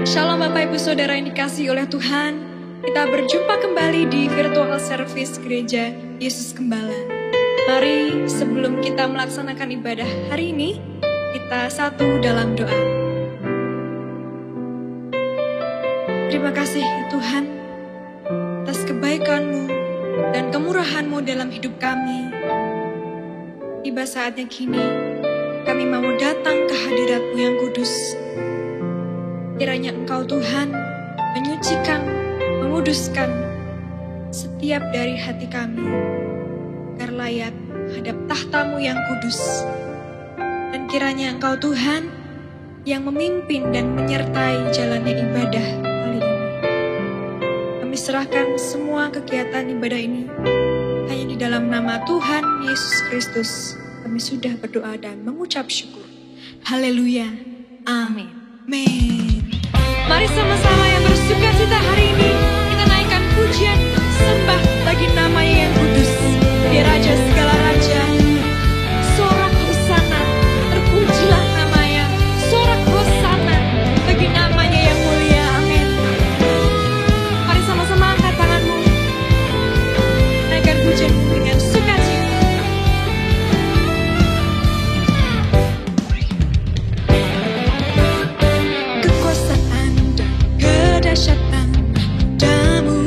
Shalom Bapak Ibu Saudara yang dikasihi oleh Tuhan. Kita berjumpa kembali di virtual service Gereja Yesus Gembala. Mari sebelum kita melaksanakan ibadah hari ini, kita satu dalam doa. Terima kasih Tuhan atas kebaikan-Mu dan kemurahan-Mu dalam hidup kami. Tiba saatnya kini, kami mau datang ke hadirat-Mu yang kudus. Kiranya Engkau Tuhan menyucikan, menguduskan setiap dari hati kami, agar layak hadap tahta-Mu yang kudus. Dan kiranya Engkau Tuhan yang memimpin dan menyertai jalannya ibadah kali ini. Kami serahkan semua kegiatan ibadah ini hanya di dalam nama Tuhan Yesus Kristus. Kami sudah berdoa dan mengucap syukur. Haleluya. Amin. Amin. Mari sama-sama yang bersuka cita hari ini kita naikkan pujian sembah bagi nama-Nya yang kudus. Dia Raja segala raja. Sorak hosana, terpujilah nama-Nya. Sorak hosana bagi nama-Nya yang mulia. Amin. Mari sama-sama angkat tanganmu. Naikkan pujian dengan sukacita. Dahsyatan padamu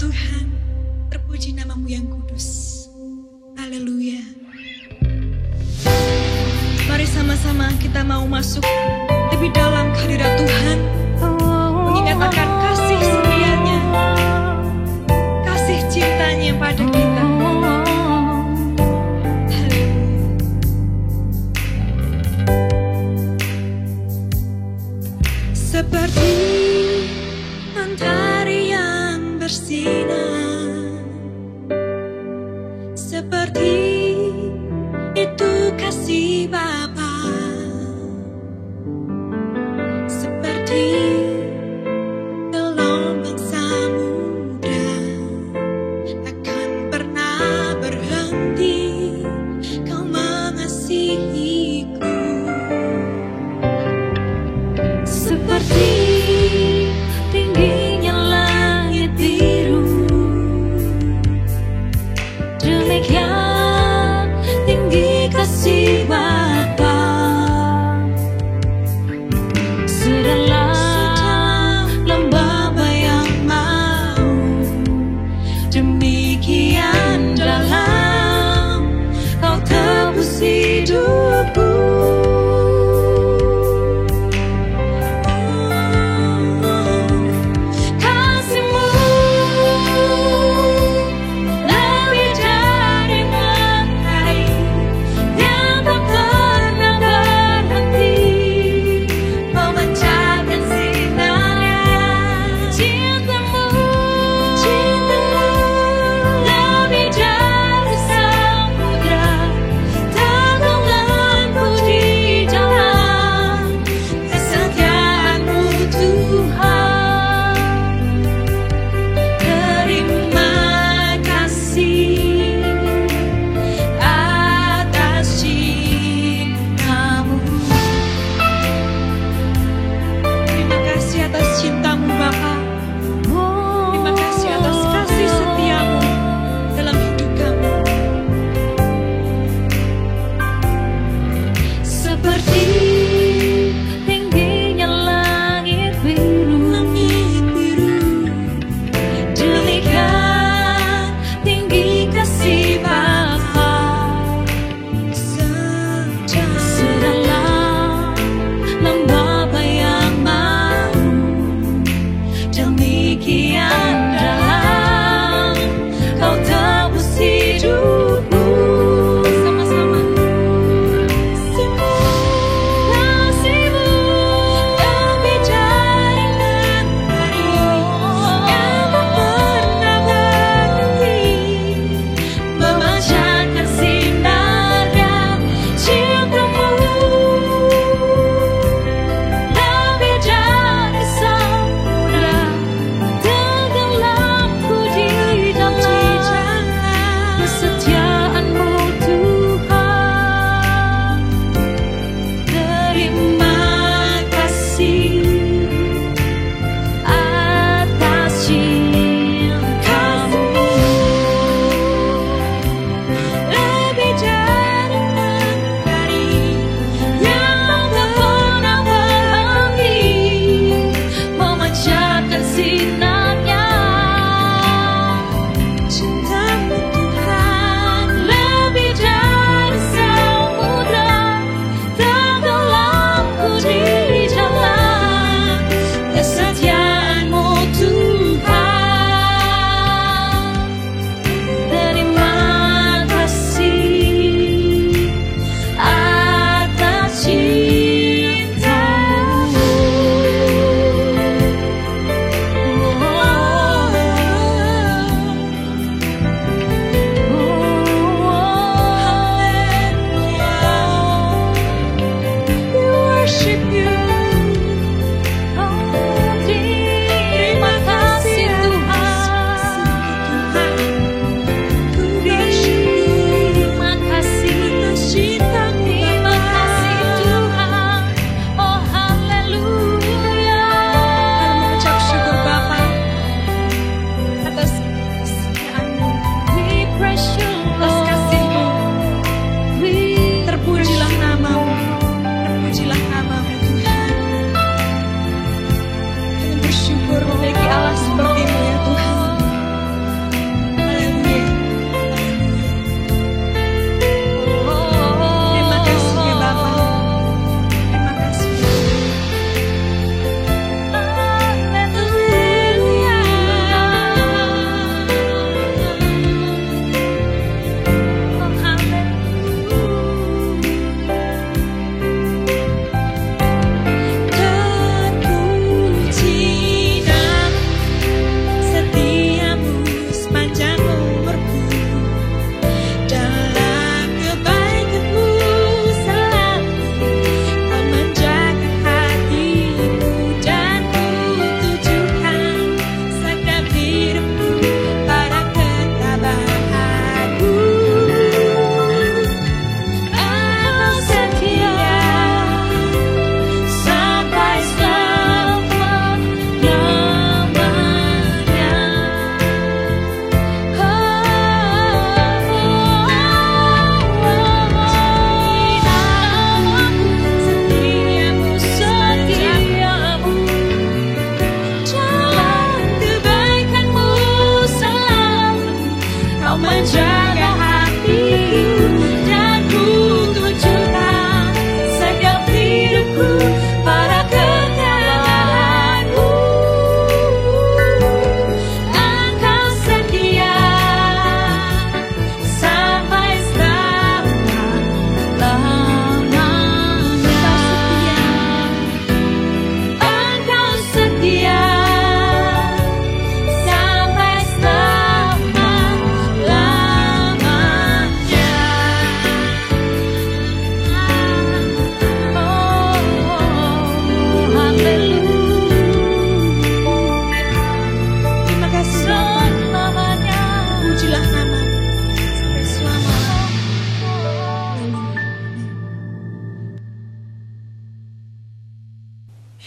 Tuhan, terpuji namamu yang kudus. Haleluya. Mari sama-sama kita mau masuk lebih dalam kehadirat Tuhan, mengingat akan kasih setianya, kasih cintanya pada kita. Seperti mentari yang bersinar, seperti itu kasih Bapa, seperti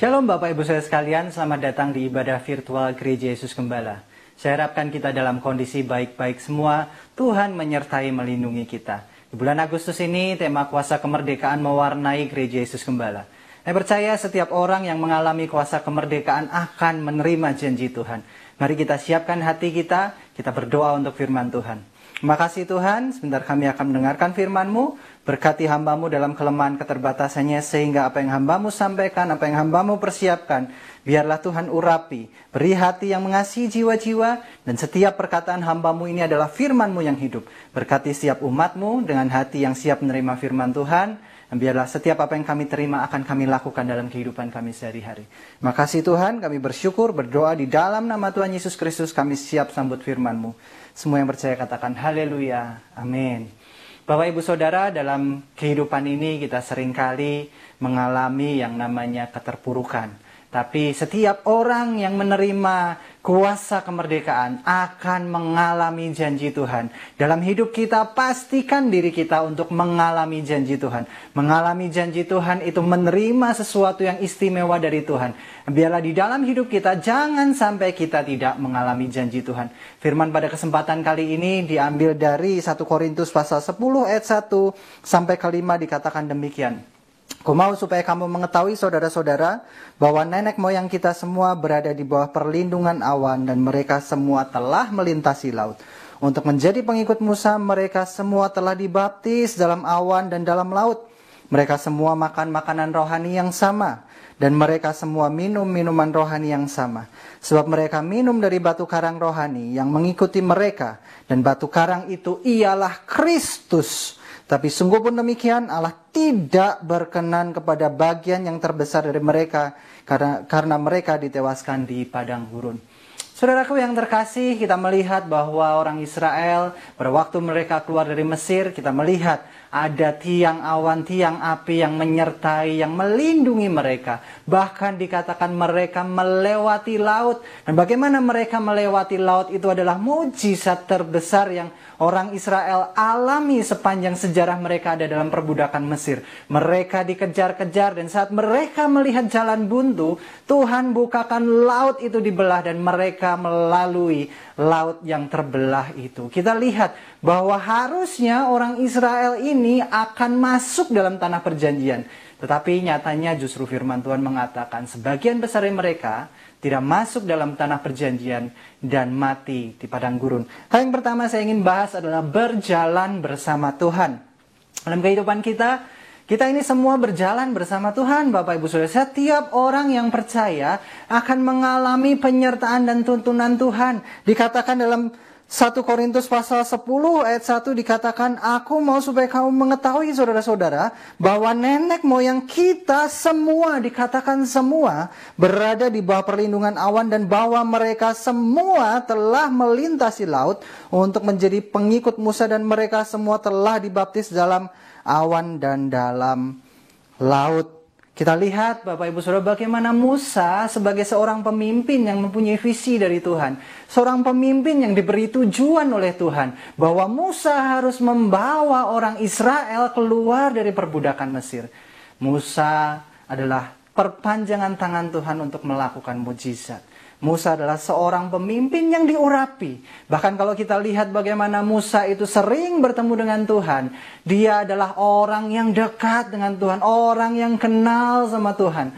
Shalom Bapak Ibu Saudara sekalian, selamat datang di ibadah virtual Gereja Yesus Gembala. Saya harapkan kita dalam kondisi baik-baik semua, Tuhan menyertai melindungi kita. Di bulan Agustus ini, tema kuasa kemerdekaan mewarnai Gereja Yesus Gembala. Saya percaya setiap orang yang mengalami kuasa kemerdekaan akan menerima janji Tuhan. Mari kita siapkan hati kita berdoa untuk firman Tuhan. Terima kasih Tuhan, sebentar kami akan mendengarkan firman-Mu. Berkati hamba-Mu dalam kelemahan keterbatasannya, sehingga apa yang hamba-Mu sampaikan, apa yang hamba-Mu persiapkan, biarlah Tuhan urapi. Beri hati yang mengasihi jiwa-jiwa, dan setiap perkataan hamba-Mu ini adalah firman-Mu yang hidup. Berkati setiap umat-Mu dengan hati yang siap menerima firman Tuhan, dan biarlah setiap apa yang kami terima akan kami lakukan dalam kehidupan kami sehari-hari. Terima kasih Tuhan, kami bersyukur, berdoa di dalam nama Tuhan Yesus Kristus, kami siap sambut firman-Mu. Semua yang percaya katakan haleluya, amin. Bapak Ibu Saudara, dalam kehidupan ini kita seringkali mengalami yang namanya keterpurukan. Tapi setiap orang yang menerima kuasa kemerdekaan akan mengalami janji Tuhan. Dalam hidup kita, pastikan diri kita untuk mengalami janji Tuhan. Mengalami janji Tuhan itu menerima sesuatu yang istimewa dari Tuhan. Biarlah di dalam hidup kita, jangan sampai kita tidak mengalami janji Tuhan. Firman pada kesempatan kali ini diambil dari 1 Korintus pasal 10 ayat 1 sampai ke 5 dikatakan demikian. Aku mau supaya kamu mengetahui saudara-saudara bahwa nenek moyang kita semua berada di bawah perlindungan awan dan mereka semua telah melintasi laut. Untuk menjadi pengikut Musa, mereka semua telah dibaptis dalam awan dan dalam laut. Mereka semua makan makanan rohani yang sama dan mereka semua minum minuman rohani yang sama. Sebab mereka minum dari batu karang rohani yang mengikuti mereka, dan batu karang itu ialah Kristus. Tapi sungguh pun demikian, Allah tidak berkenan kepada bagian yang terbesar dari mereka karena mereka ditewaskan di padang gurun. Saudaraku yang terkasih, kita melihat bahwa orang Israel pada waktu mereka keluar dari Mesir, kita melihat ada tiang awan, tiang api yang menyertai, yang melindungi mereka. Bahkan dikatakan mereka melewati laut. Dan bagaimana mereka melewati laut itu adalah mujizat terbesar yang orang Israel alami sepanjang sejarah mereka ada dalam perbudakan Mesir. Mereka dikejar-kejar dan saat mereka melihat jalan buntu, Tuhan bukakan laut itu dibelah dan mereka melalui laut yang terbelah itu. Kita lihat bahwa harusnya orang Israel ini akan masuk dalam tanah perjanjian. Tetapi nyatanya justru firman Tuhan mengatakan sebagian besar dari mereka tidak masuk dalam tanah perjanjian dan mati di padang gurun. Hal yang pertama saya ingin bahas adalah berjalan bersama Tuhan. Dalam kehidupan kita ini semua berjalan bersama Tuhan, Bapak Ibu Saudara. Setiap orang yang percaya akan mengalami penyertaan dan tuntunan Tuhan. Dikatakan dalam 1 Korintus pasal 10 ayat 1 dikatakan, aku mau supaya kamu mengetahui saudara-saudara bahwa nenek moyang kita semua, dikatakan semua, berada di bawah perlindungan awan dan bahwa mereka semua telah melintasi laut untuk menjadi pengikut Musa dan mereka semua telah dibaptis dalam awan dan dalam laut. Kita lihat Bapak Ibu Saudara bagaimana Musa sebagai seorang pemimpin yang mempunyai visi dari Tuhan. Seorang pemimpin yang diberi tujuan oleh Tuhan. Bahwa Musa harus membawa orang Israel keluar dari perbudakan Mesir. Musa adalah perpanjangan tangan Tuhan untuk melakukan mujizat. Musa adalah seorang pemimpin yang diurapi. Bahkan kalau kita lihat bagaimana Musa itu sering bertemu dengan Tuhan. Dia adalah orang yang dekat dengan Tuhan. Orang yang kenal sama Tuhan.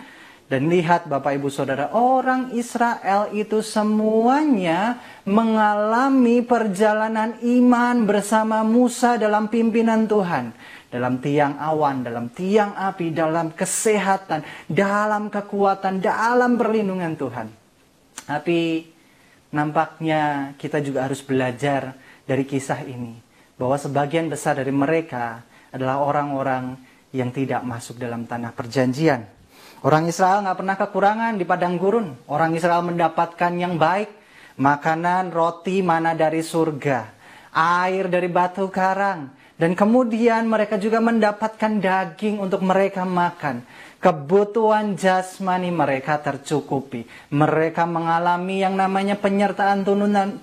Dan lihat Bapak Ibu Saudara, orang Israel itu semuanya mengalami perjalanan iman bersama Musa dalam pimpinan Tuhan. Dalam tiang awan, dalam tiang api, dalam kesehatan, dalam kekuatan, dalam perlindungan Tuhan. Tapi nampaknya kita juga harus belajar dari kisah ini. Bahwa sebagian besar dari mereka adalah orang-orang yang tidak masuk dalam tanah perjanjian. Orang Israel gak pernah kekurangan di padang gurun. Orang Israel mendapatkan yang baik. Makanan, roti mana dari surga. Air dari batu karang. Dan kemudian mereka juga mendapatkan daging untuk mereka makan. Kebutuhan jasmani mereka tercukupi. Mereka mengalami yang namanya penyertaan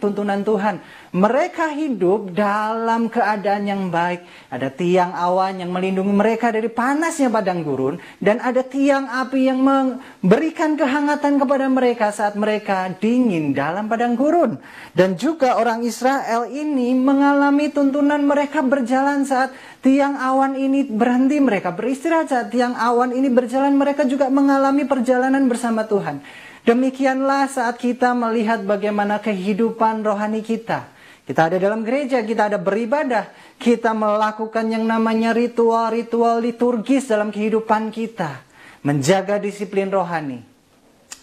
tuntunan Tuhan. Mereka hidup dalam keadaan yang baik. Ada tiang awan yang melindungi mereka dari panasnya padang gurun. Dan ada tiang api yang memberikan kehangatan kepada mereka saat mereka dingin dalam padang gurun. Dan juga orang Israel ini mengalami tuntunan mereka berjalan saat tiang awan ini berhenti, mereka beristirahat. Saat tiang awan ini berjalan, mereka juga mengalami perjalanan bersama Tuhan. Demikianlah saat kita melihat bagaimana kehidupan rohani kita. Kita ada dalam gereja, kita ada beribadah, kita melakukan yang namanya ritual-ritual liturgis dalam kehidupan kita. Menjaga disiplin rohani.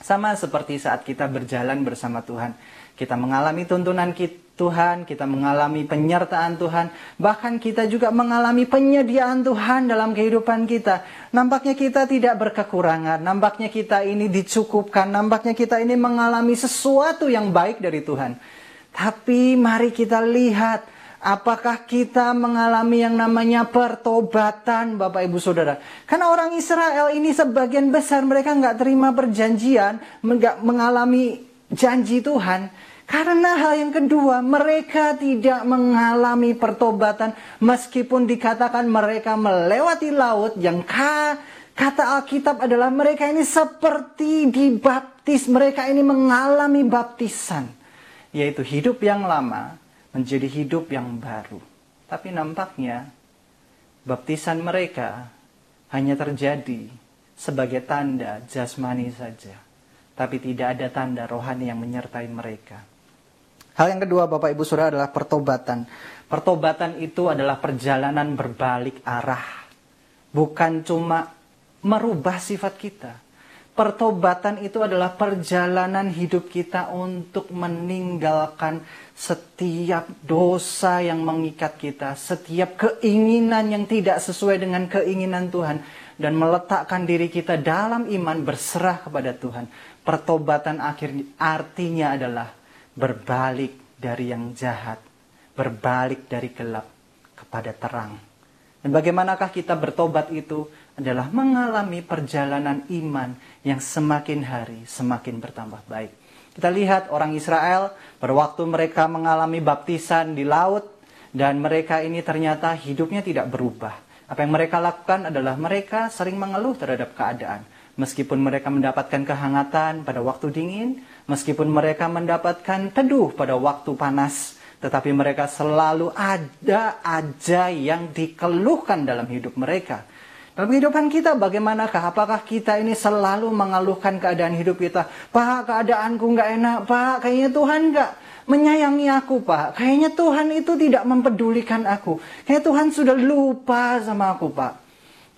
Sama seperti saat kita berjalan bersama Tuhan. Kita mengalami tuntunan Tuhan, kita mengalami penyertaan Tuhan. Bahkan kita juga mengalami penyediaan Tuhan dalam kehidupan kita. Nampaknya kita tidak berkekurangan, nampaknya kita ini dicukupkan, nampaknya kita ini mengalami sesuatu yang baik dari Tuhan. Tapi mari kita lihat, apakah kita mengalami yang namanya pertobatan, Bapak Ibu Saudara. Karena orang Israel ini sebagian besar mereka nggak terima perjanjian, nggak mengalami janji Tuhan. Karena hal yang kedua, mereka tidak mengalami pertobatan meskipun dikatakan mereka melewati laut, yang kata Alkitab adalah mereka ini seperti dibaptis, mereka ini mengalami baptisan. Yaitu hidup yang lama menjadi hidup yang baru. Tapi nampaknya baptisan mereka hanya terjadi sebagai tanda jasmani saja. Tapi tidak ada tanda rohani yang menyertai mereka. Hal yang kedua Bapak Ibu Saudara adalah pertobatan. Pertobatan itu adalah perjalanan berbalik arah. Bukan cuma merubah sifat kita. Pertobatan itu adalah perjalanan hidup kita untuk meninggalkan setiap dosa yang mengikat kita, setiap keinginan yang tidak sesuai dengan keinginan Tuhan, dan meletakkan diri kita dalam iman berserah kepada Tuhan. Pertobatan artinya adalah berbalik dari yang jahat, berbalik dari gelap kepada terang. Dan bagaimanakah kita bertobat itu? Adalah mengalami perjalanan iman yang semakin hari semakin bertambah baik. Kita lihat orang Israel pada waktu mereka mengalami baptisan di laut, dan mereka ini ternyata hidupnya tidak berubah. Apa yang mereka lakukan adalah mereka sering mengeluh terhadap keadaan. Meskipun mereka mendapatkan kehangatan pada waktu dingin, meskipun mereka mendapatkan teduh pada waktu panas, tetapi mereka selalu ada aja yang dikeluhkan dalam hidup mereka. Dalam kehidupan kita bagaimanakah? Apakah kita ini selalu mengeluhkan keadaan hidup kita? Pak, keadaanku nggak enak. Pak, kayaknya Tuhan nggak menyayangi aku, Pak. Kayaknya Tuhan itu tidak mempedulikan aku. Kayaknya Tuhan sudah lupa sama aku, Pak.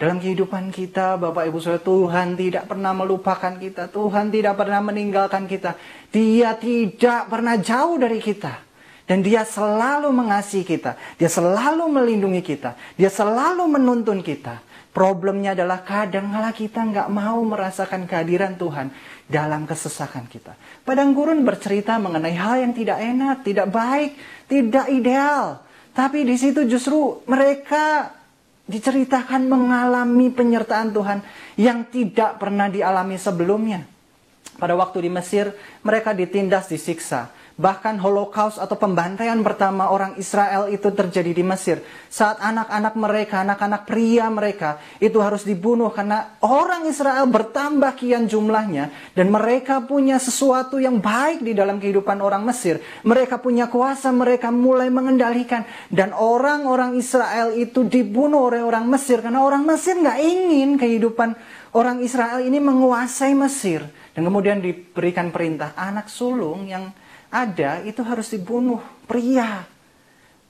Dalam kehidupan kita, Bapak Ibu Saudara, Tuhan tidak pernah melupakan kita. Tuhan tidak pernah meninggalkan kita. Dia tidak pernah jauh dari kita. Dan Dia selalu mengasihi kita. Dia selalu melindungi kita. Dia selalu menuntun kita. Problemnya adalah kadang-kala kita nggak mau merasakan kehadiran Tuhan dalam kesesakan kita. Padang gurun bercerita mengenai hal yang tidak enak, tidak baik, tidak ideal. Tapi di situ justru mereka diceritakan mengalami penyertaan Tuhan yang tidak pernah dialami sebelumnya. Pada waktu di Mesir, mereka ditindas, disiksa. Bahkan Holocaust atau pembantaian pertama orang Israel itu terjadi di Mesir. Saat anak-anak mereka, anak-anak pria mereka itu harus dibunuh karena orang Israel bertambah kian jumlahnya. Dan mereka punya sesuatu yang baik di dalam kehidupan orang Mesir. Mereka punya kuasa, mereka mulai mengendalikan. Dan orang-orang Israel itu dibunuh oleh orang Mesir. Karena orang Mesir nggak ingin kehidupan orang Israel ini menguasai Mesir. Dan kemudian diberikan perintah anak sulung yang ada itu harus dibunuh, pria.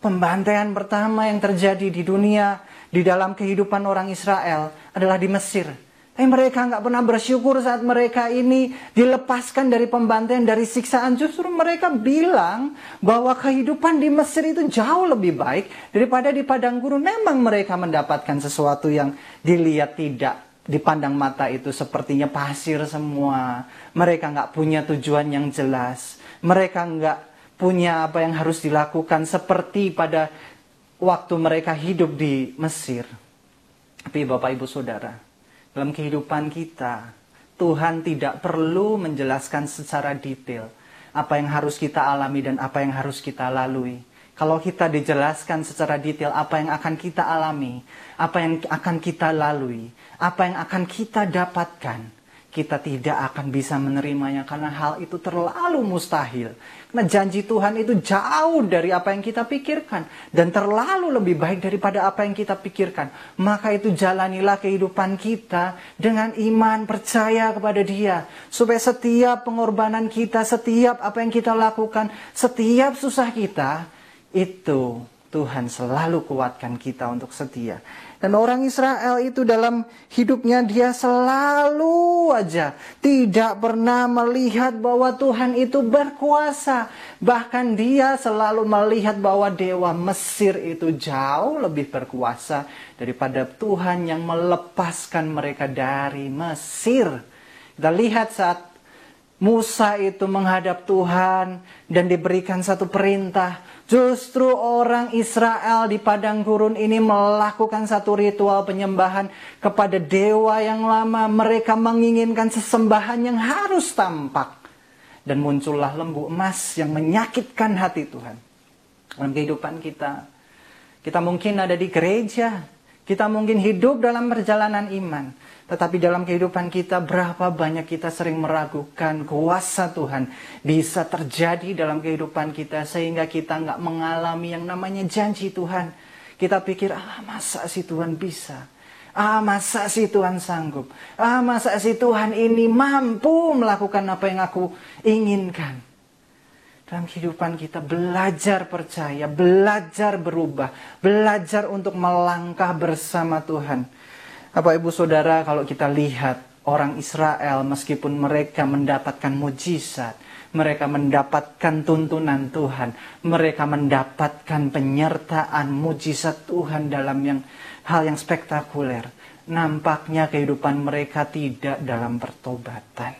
Pembantaian pertama yang terjadi di dunia di dalam kehidupan orang Israel adalah di Mesir. Tapi mereka nggak pernah bersyukur saat mereka ini dilepaskan dari pembantaian, dari siksaan. Justru mereka bilang bahwa kehidupan di Mesir itu jauh lebih baik daripada di padang gurun. Memang mereka mendapatkan sesuatu yang dilihat tidak dipandang mata itu sepertinya pasir semua. Mereka nggak punya tujuan yang jelas. Mereka nggak punya apa yang harus dilakukan seperti pada waktu mereka hidup di Mesir. Tapi Bapak Ibu Saudara, dalam kehidupan kita, Tuhan tidak perlu menjelaskan secara detail apa yang harus kita alami dan apa yang harus kita lalui. Kalau kita dijelaskan secara detail apa yang akan kita alami, apa yang akan kita lalui, apa yang akan kita dapatkan, kita tidak akan bisa menerimanya karena hal itu terlalu mustahil. Karena janji Tuhan itu jauh dari apa yang kita pikirkan dan terlalu lebih baik daripada apa yang kita pikirkan. Maka itu jalanilah kehidupan kita dengan iman, percaya kepada Dia. Supaya setiap pengorbanan kita, setiap apa yang kita lakukan, setiap susah kita, itu Tuhan selalu kuatkan kita untuk setia. Dan orang Israel itu dalam hidupnya dia selalu aja tidak pernah melihat bahwa Tuhan itu berkuasa. Bahkan dia selalu melihat bahwa dewa Mesir itu jauh lebih berkuasa daripada Tuhan yang melepaskan mereka dari Mesir. Kita lihat saat Musa itu menghadap Tuhan dan diberikan satu perintah. Justru orang Israel di padang gurun ini melakukan satu ritual penyembahan kepada dewa yang lama. Mereka menginginkan sesembahan yang harus tampak. Dan muncullah lembu emas yang menyakitkan hati Tuhan. Dalam kehidupan kita, kita mungkin ada di gereja, kita mungkin hidup dalam perjalanan iman. Tetapi dalam kehidupan kita berapa banyak kita sering meragukan kuasa Tuhan bisa terjadi dalam kehidupan kita sehingga kita nggak mengalami yang namanya janji Tuhan. Kita pikir, masa sih Tuhan bisa? Masa sih Tuhan sanggup? Masa sih Tuhan ini mampu melakukan apa yang aku inginkan? Dalam kehidupan kita belajar percaya, belajar berubah, belajar untuk melangkah bersama Tuhan. Bapak Ibu Saudara, kalau kita lihat orang Israel meskipun mereka mendapatkan mujizat, mereka mendapatkan tuntunan Tuhan, mereka mendapatkan penyertaan mujizat Tuhan dalam hal yang spektakuler, nampaknya kehidupan mereka tidak dalam pertobatan.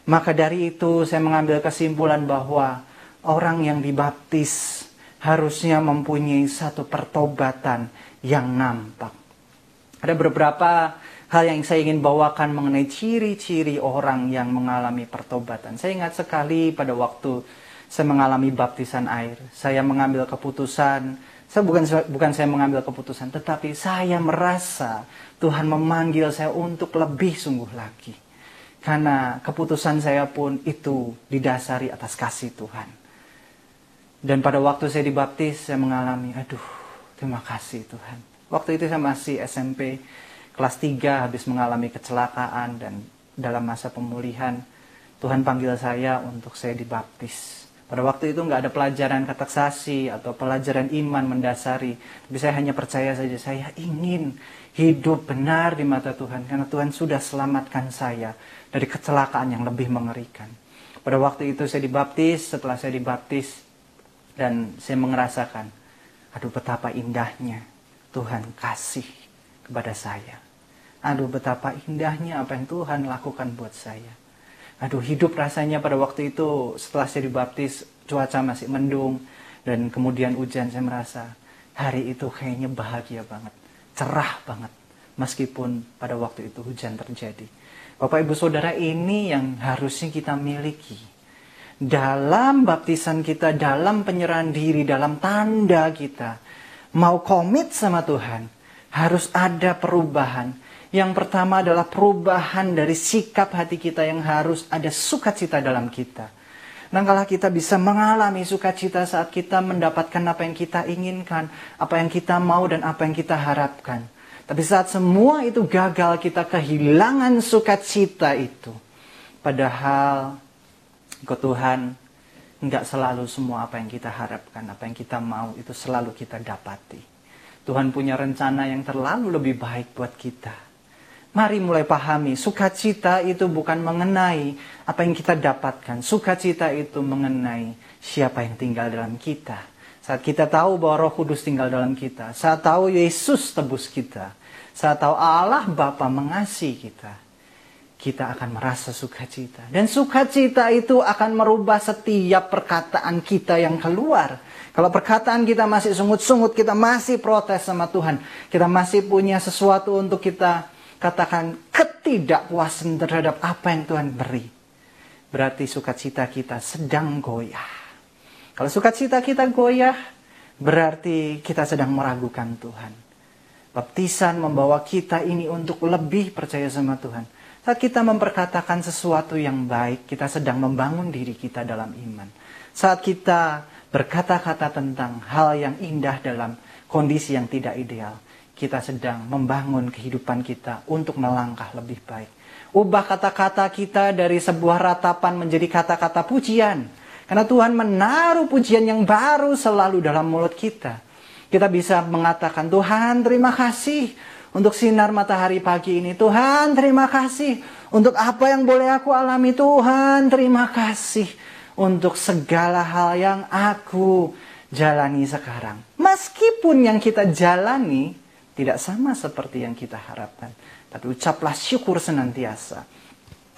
Maka dari itu saya mengambil kesimpulan bahwa orang yang dibaptis harusnya mempunyai satu pertobatan yang nampak. Ada beberapa hal yang saya ingin bawakan mengenai ciri-ciri orang yang mengalami pertobatan. Saya ingat sekali pada waktu saya mengalami baptisan air. Saya mengambil keputusan, bukan saya mengambil keputusan, tetapi saya merasa Tuhan memanggil saya untuk lebih sungguh lagi. Karena keputusan saya pun itu didasari atas kasih Tuhan. Dan pada waktu saya dibaptis, saya mengalami, terima kasih Tuhan. Waktu itu saya masih SMP, kelas 3, habis mengalami kecelakaan dan dalam masa pemulihan, Tuhan panggil saya untuk saya dibaptis. Pada waktu itu nggak ada pelajaran kateksasi atau pelajaran iman mendasari. Tapi saya hanya percaya saja, saya ingin hidup benar di mata Tuhan. Karena Tuhan sudah selamatkan saya dari kecelakaan yang lebih mengerikan. Pada waktu itu saya dibaptis, setelah saya dibaptis, dan saya merasakan, betapa indahnya Tuhan kasih kepada saya. Betapa indahnya apa yang Tuhan lakukan buat saya. Hidup rasanya pada waktu itu setelah saya dibaptis, cuaca masih mendung dan kemudian hujan. Saya merasa hari itu kayaknya bahagia banget, cerah banget. Meskipun pada waktu itu hujan terjadi. Bapak Ibu Saudara, ini yang harusnya kita miliki. Dalam baptisan kita, dalam penyerahan diri, dalam tanda kita mau komit sama Tuhan, harus ada perubahan. Yang pertama adalah perubahan dari sikap hati kita yang harus ada sukacita dalam kita. Dan kalau kita bisa mengalami sukacita saat kita mendapatkan apa yang kita inginkan, apa yang kita mau dan apa yang kita harapkan. Tapi saat semua itu gagal, kita kehilangan sukacita itu. Padahal ke Tuhan, enggak selalu semua apa yang kita harapkan, apa yang kita mau itu selalu kita dapati. Tuhan punya rencana yang terlalu lebih baik buat kita. Mari mulai pahami, sukacita itu bukan mengenai apa yang kita dapatkan. Sukacita itu mengenai siapa yang tinggal dalam kita. Saat kita tahu bahwa Roh Kudus tinggal dalam kita, saat tahu Yesus tebus kita, saat tahu Allah Bapa mengasihi kita akan merasa sukacita. Dan sukacita itu akan merubah setiap perkataan kita yang keluar. Kalau perkataan kita masih sungut-sungut, kita masih protes sama Tuhan, kita masih punya sesuatu untuk kita katakan ketidakpuasan terhadap apa yang Tuhan beri, berarti sukacita kita sedang goyah. Kalau sukacita kita goyah, berarti kita sedang meragukan Tuhan. Baptisan membawa kita ini untuk lebih percaya sama Tuhan. Saat kita memperkatakan sesuatu yang baik, kita sedang membangun diri kita dalam iman. Saat kita berkata-kata tentang hal yang indah dalam kondisi yang tidak ideal, kita sedang membangun kehidupan kita untuk melangkah lebih baik. Ubah kata-kata kita dari sebuah ratapan menjadi kata-kata pujian. Karena Tuhan menaruh pujian yang baru selalu dalam mulut kita. Kita bisa mengatakan, Tuhan terima kasih untuk sinar matahari pagi ini. Tuhan terima kasih untuk apa yang boleh aku alami. Tuhan terima kasih untuk segala hal yang aku jalani sekarang. Meskipun yang kita jalani tidak sama seperti yang kita harapkan. Tapi ucaplah syukur senantiasa.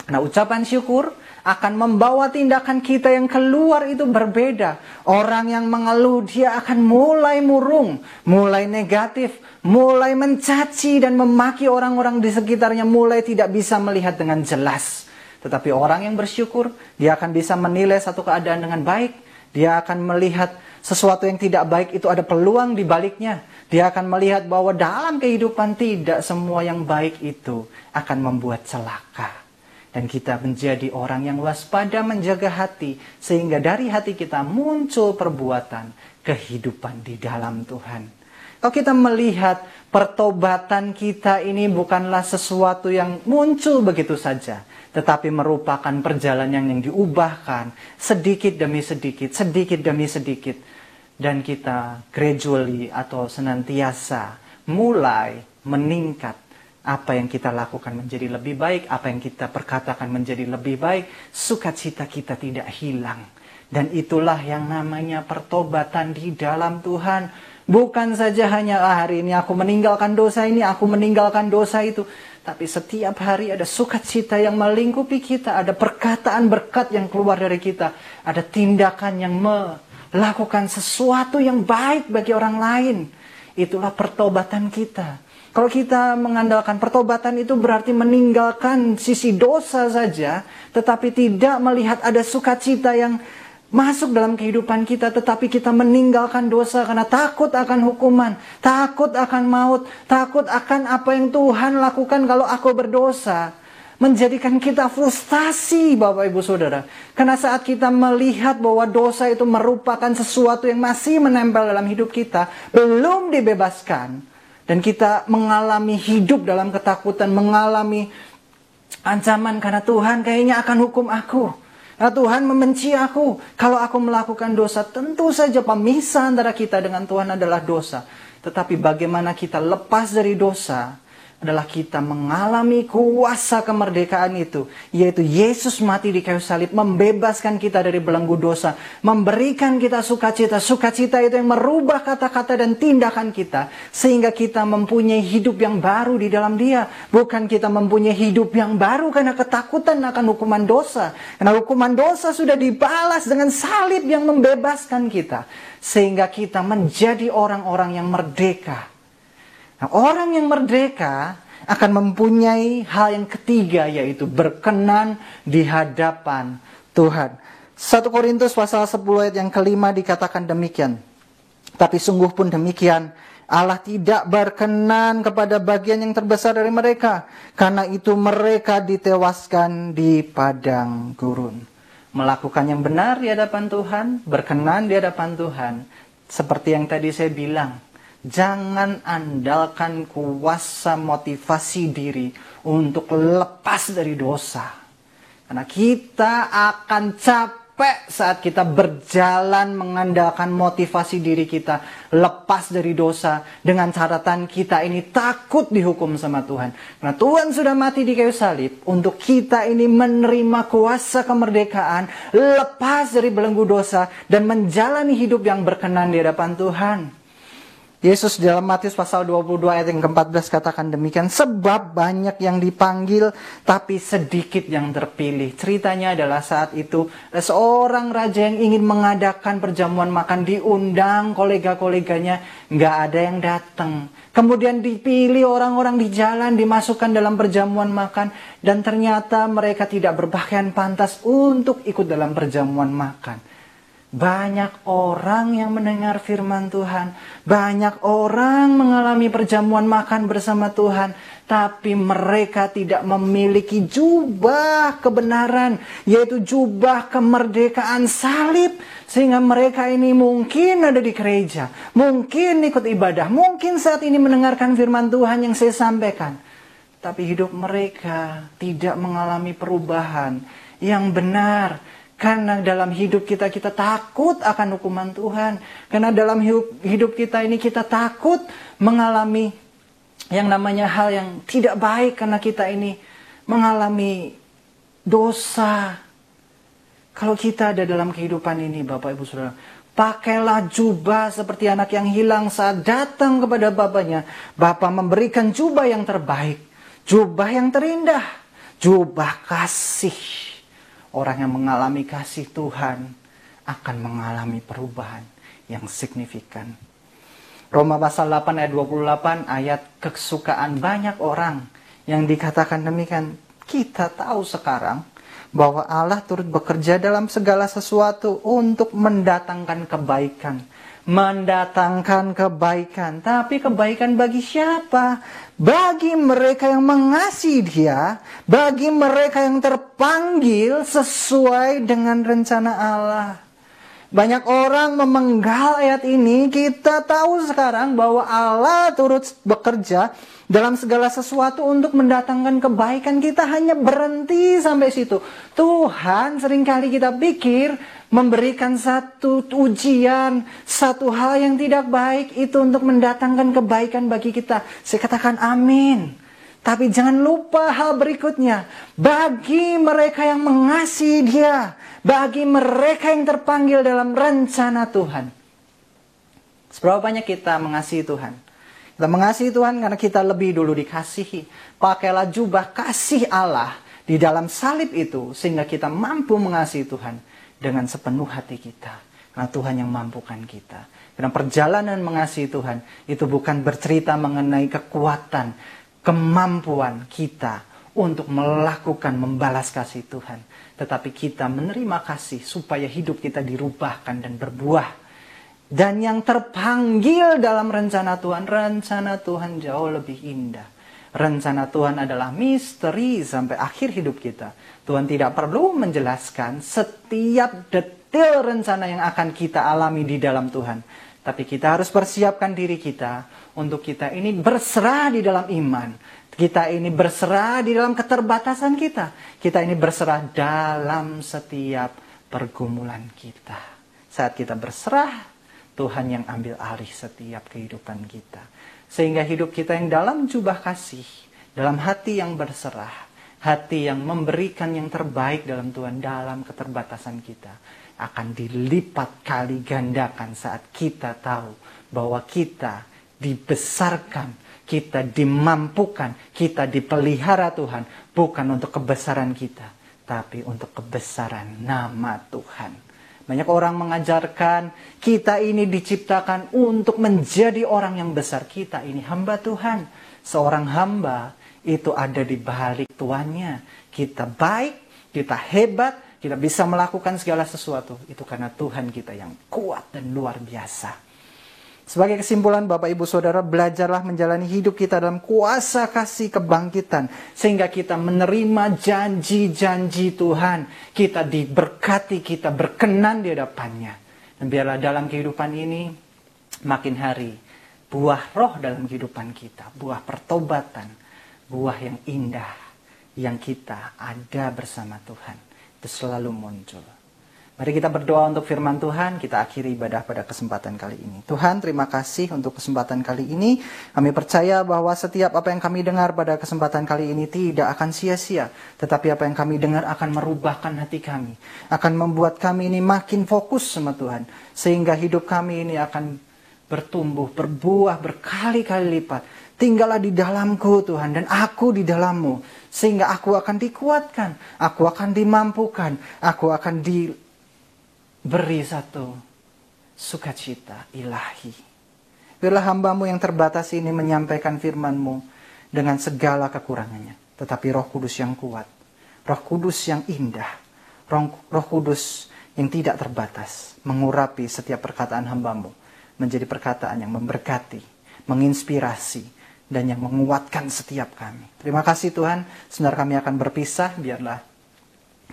Nah, ucapan syukur akan membawa tindakan kita yang keluar itu berbeda. Orang yang mengeluh, dia akan mulai murung, mulai negatif, mulai mencaci dan memaki orang-orang di sekitarnya, mulai tidak bisa melihat dengan jelas. Tetapi orang yang bersyukur, dia akan bisa menilai satu keadaan dengan baik. Dia akan melihat sesuatu yang tidak baik itu ada peluang di baliknya. Dia akan melihat bahwa dalam kehidupan tidak semua yang baik itu akan membuat celaka. Dan kita menjadi orang yang waspada menjaga hati. Sehingga dari hati kita muncul perbuatan kehidupan di dalam Tuhan. Kalau kita melihat pertobatan kita ini bukanlah sesuatu yang muncul begitu saja. Tetapi merupakan perjalanan yang diubahkan sedikit demi sedikit, sedikit demi sedikit. Dan kita gradually atau senantiasa mulai meningkat. Apa yang kita lakukan menjadi lebih baik, apa yang kita perkatakan menjadi lebih baik, sukacita kita tidak hilang. Dan itulah yang namanya pertobatan di dalam Tuhan. Bukan saja hanya hari ini aku meninggalkan dosa ini, aku meninggalkan dosa itu. Tapi setiap hari ada sukacita yang melingkupi kita, ada perkataan berkat yang keluar dari kita, ada tindakan yang melakukan sesuatu yang baik bagi orang lain. Itulah pertobatan kita. Kalau kita mengandalkan pertobatan itu berarti meninggalkan sisi dosa saja, tetapi tidak melihat ada sukacita yang masuk dalam kehidupan kita, tetapi kita meninggalkan dosa karena takut akan hukuman, takut akan maut, takut akan apa yang Tuhan lakukan kalau aku berdosa. Menjadikan kita frustasi, Bapak Ibu Saudara. Karena saat kita melihat bahwa dosa itu merupakan sesuatu yang masih menempel dalam hidup kita, belum dibebaskan, dan kita mengalami hidup dalam ketakutan, mengalami ancaman karena Tuhan kayaknya akan hukum aku. Karena Tuhan membenci aku. Kalau aku melakukan dosa, tentu saja pemisah antara kita dengan Tuhan adalah dosa. Tetapi bagaimana kita lepas dari dosa adalah kita mengalami kuasa kemerdekaan itu. Yaitu Yesus mati di kayu salib, membebaskan kita dari belenggu dosa. Memberikan kita sukacita. Sukacita itu yang merubah kata-kata dan tindakan kita. Sehingga kita mempunyai hidup yang baru di dalam Dia. Bukan kita mempunyai hidup yang baru karena ketakutan akan hukuman dosa. Karena hukuman dosa sudah dibalas dengan salib yang membebaskan kita. Sehingga kita menjadi orang-orang yang merdeka. Nah, orang yang merdeka akan mempunyai hal yang ketiga, yaitu berkenan di hadapan Tuhan. 1 Korintus pasal 10 ayat yang kelima dikatakan demikian. Tapi sungguh pun demikian, Allah tidak berkenan kepada bagian yang terbesar dari mereka. Karena itu mereka ditewaskan di padang gurun. Melakukan yang benar di hadapan Tuhan, berkenan di hadapan Tuhan. Seperti yang tadi saya bilang. Jangan andalkan kuasa motivasi diri untuk lepas dari dosa. Karena kita akan capek saat kita berjalan mengandalkan motivasi diri kita lepas dari dosa. Dengan catatan kita ini takut dihukum sama Tuhan. Karena Tuhan sudah mati di kayu salib untuk kita ini menerima kuasa kemerdekaan, lepas dari belenggu dosa dan menjalani hidup yang berkenan di hadapan Tuhan. Yesus dalam Matius pasal 22 ayat yang ke-14 katakan demikian, sebab banyak yang dipanggil tapi sedikit yang terpilih. Ceritanya adalah saat itu seorang raja yang ingin mengadakan perjamuan makan, diundang kolega-koleganya, nggak ada yang datang. Kemudian dipilih orang-orang di jalan, dimasukkan dalam perjamuan makan, dan ternyata mereka tidak berpakaian pantas untuk ikut dalam perjamuan makan. Banyak orang yang mendengar firman Tuhan, banyak orang mengalami perjamuan makan bersama Tuhan, tapi mereka tidak memiliki jubah kebenaran, yaitu jubah kemerdekaan salib, sehingga mereka ini mungkin ada di gereja, mungkin ikut ibadah, mungkin saat ini mendengarkan firman Tuhan yang saya sampaikan, tapi hidup mereka tidak mengalami perubahan yang benar. Karena dalam hidup kita takut akan hukuman Tuhan. Karena dalam hidup kita ini kita takut mengalami yang namanya hal yang tidak baik. Karena kita ini mengalami dosa. Kalau kita ada dalam kehidupan ini, Bapak Ibu Saudara, pakailah jubah seperti anak yang hilang saat datang kepada bapaknya. Bapak memberikan jubah yang terbaik, jubah yang terindah, jubah kasih. Orang yang mengalami kasih Tuhan akan mengalami perubahan yang signifikan. Roma pasal 8 ayat 28, ayat kesukaan banyak orang yang dikatakan demikian. Kita tahu sekarang bahwa Allah turut bekerja dalam segala sesuatu untuk mendatangkan kebaikan. Mendatangkan kebaikan. Tapi kebaikan bagi siapa? Bagi mereka yang mengasihi Dia, bagi mereka yang terpanggil sesuai dengan rencana Allah. Banyak orang memenggal ayat ini. Kita tahu sekarang bahwa Allah turut bekerja dalam segala sesuatu untuk mendatangkan kebaikan. Kita hanya berhenti sampai situ. Tuhan seringkali kita pikir memberikan satu ujian, satu hal yang tidak baik itu untuk mendatangkan kebaikan bagi kita. Saya katakan amin. Tapi jangan lupa hal berikutnya. Bagi mereka yang mengasihi Dia, bagi mereka yang terpanggil dalam rencana Tuhan. Seberapa banyak kita mengasihi Tuhan? Kita mengasihi Tuhan karena kita lebih dulu dikasihi. Pakailah jubah kasih Allah di dalam salib itu, sehingga kita mampu mengasihi Tuhan dengan sepenuh hati kita. Karena Tuhan yang mampukan kita. Karena perjalanan mengasihi Tuhan itu bukan bercerita mengenai kekuatan, kemampuan kita untuk melakukan membalas kasih Tuhan. Tetapi kita menerima kasih supaya hidup kita dirubahkan dan berbuah. Dan yang terpanggil dalam rencana Tuhan jauh lebih indah. Rencana Tuhan adalah misteri sampai akhir hidup kita. Tuhan tidak perlu menjelaskan setiap detail rencana yang akan kita alami di dalam Tuhan. Tapi kita harus persiapkan diri kita untuk kita ini berserah di dalam iman. Kita ini berserah di dalam keterbatasan kita. Kita ini berserah dalam setiap pergumulan kita. Saat kita berserah, Tuhan yang ambil alih setiap kehidupan kita. Sehingga hidup kita yang dalam jubah kasih, dalam hati yang berserah, hati yang memberikan yang terbaik dalam Tuhan dalam keterbatasan kita, akan dilipat kali gandakan saat kita tahu bahwa kita dibesarkan, kita dimampukan, kita dipelihara Tuhan, bukan untuk kebesaran kita, tapi untuk kebesaran nama Tuhan. Banyak orang mengajarkan kita ini diciptakan untuk menjadi orang yang besar. Kita ini hamba Tuhan. Seorang hamba itu ada di balik tuannya. Kita baik, kita hebat, kita bisa melakukan segala sesuatu. Itu karena Tuhan kita yang kuat dan luar biasa. Sebagai kesimpulan Bapak Ibu Saudara, belajarlah menjalani hidup kita dalam kuasa kasih kebangkitan. Sehingga kita menerima janji-janji Tuhan. Kita diberkati, kita berkenan di hadapannya. Dan biarlah dalam kehidupan ini, makin hari, buah roh dalam kehidupan kita. Buah pertobatan, buah yang indah, yang kita ada bersama Tuhan. Itu selalu muncul. Mari kita berdoa untuk firman Tuhan, kita akhiri ibadah pada kesempatan kali ini. Tuhan, terima kasih untuk kesempatan kali ini. Kami percaya bahwa setiap apa yang kami dengar pada kesempatan kali ini tidak akan sia-sia. Tetapi apa yang kami dengar akan merubahkan hati kami. Akan membuat kami ini makin fokus sama Tuhan. Sehingga hidup kami ini akan bertumbuh, berbuah berkali-kali lipat. Tinggallah di dalamku Tuhan, dan aku di dalammu. Sehingga aku akan dikuatkan, aku akan dimampukan, aku akan diberi satu sukacita ilahi. Biarlah hambamu yang terbatas ini menyampaikan firman-Mu dengan segala kekurangannya. Tetapi Roh Kudus yang kuat, Roh Kudus yang indah, Roh Kudus yang tidak terbatas, mengurapi setiap perkataan hamba-Mu menjadi perkataan yang memberkati, menginspirasi, dan yang menguatkan setiap kami. Terima kasih Tuhan, sebentar kami akan berpisah, biarlah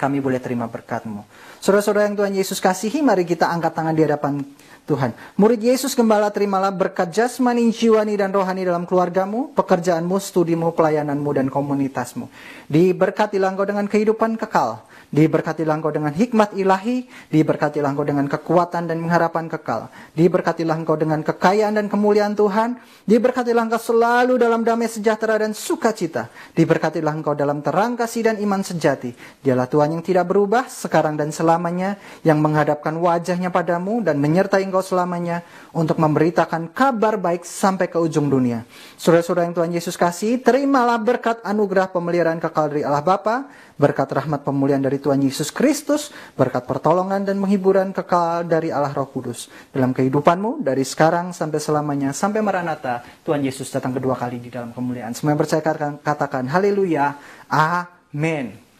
kami boleh terima berkat-Mu. Saudara-saudara yang Tuhan Yesus kasihi, mari kita angkat tangan di hadapan Tuhan. Murid Yesus Gembala, terimalah berkat jasmani, jiwani, dan rohani dalam keluargamu, pekerjaanmu, studimu, pelayananmu, dan komunitasmu. Diberkatilah engkau dengan kehidupan kekal. Diberkatilah engkau dengan hikmat ilahi, diberkatilah engkau dengan kekuatan dan pengharapan kekal. Diberkatilah engkau dengan kekayaan dan kemuliaan Tuhan. Diberkatilah engkau selalu dalam damai sejahtera dan sukacita. Diberkatilah engkau dalam terang kasih dan iman sejati. Dialah Tuhan yang tidak berubah sekarang dan selamanya, yang menghadapkan wajahnya padamu dan menyertai engkau selamanya untuk memberitakan kabar baik sampai ke ujung dunia. Saudara-saudara yang Tuhan Yesus kasih, terimalah berkat anugerah pemeliharaan kekal dari Allah Bapa, berkat rahmat pemulihan dari Tuhan Yesus Kristus, berkat pertolongan dan penghiburan kekal dari Allah Roh Kudus dalam kehidupanmu dari sekarang sampai selamanya, sampai Maranatha Tuhan Yesus datang kedua kali di dalam kemuliaan. Semua yang percaya katakan haleluya, amin.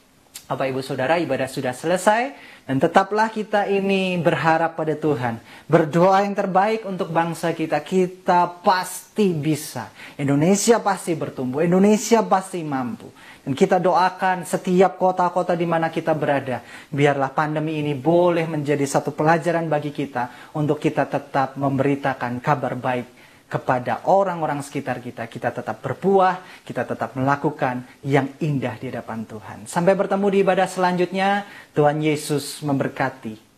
Bapak Ibu Saudara, ibadah sudah selesai, dan tetaplah kita ini berharap pada Tuhan, berdoa yang terbaik untuk bangsa kita. Kita pasti bisa, Indonesia pasti bertumbuh, Indonesia pasti mampu. Dan kita doakan setiap kota-kota di mana kita berada, biarlah pandemi ini boleh menjadi satu pelajaran bagi kita untuk kita tetap memberitakan kabar baik kepada orang-orang sekitar kita. Kita tetap berbuah, kita tetap melakukan yang indah di hadapan Tuhan. Sampai bertemu di ibadah selanjutnya, Tuhan Yesus memberkati.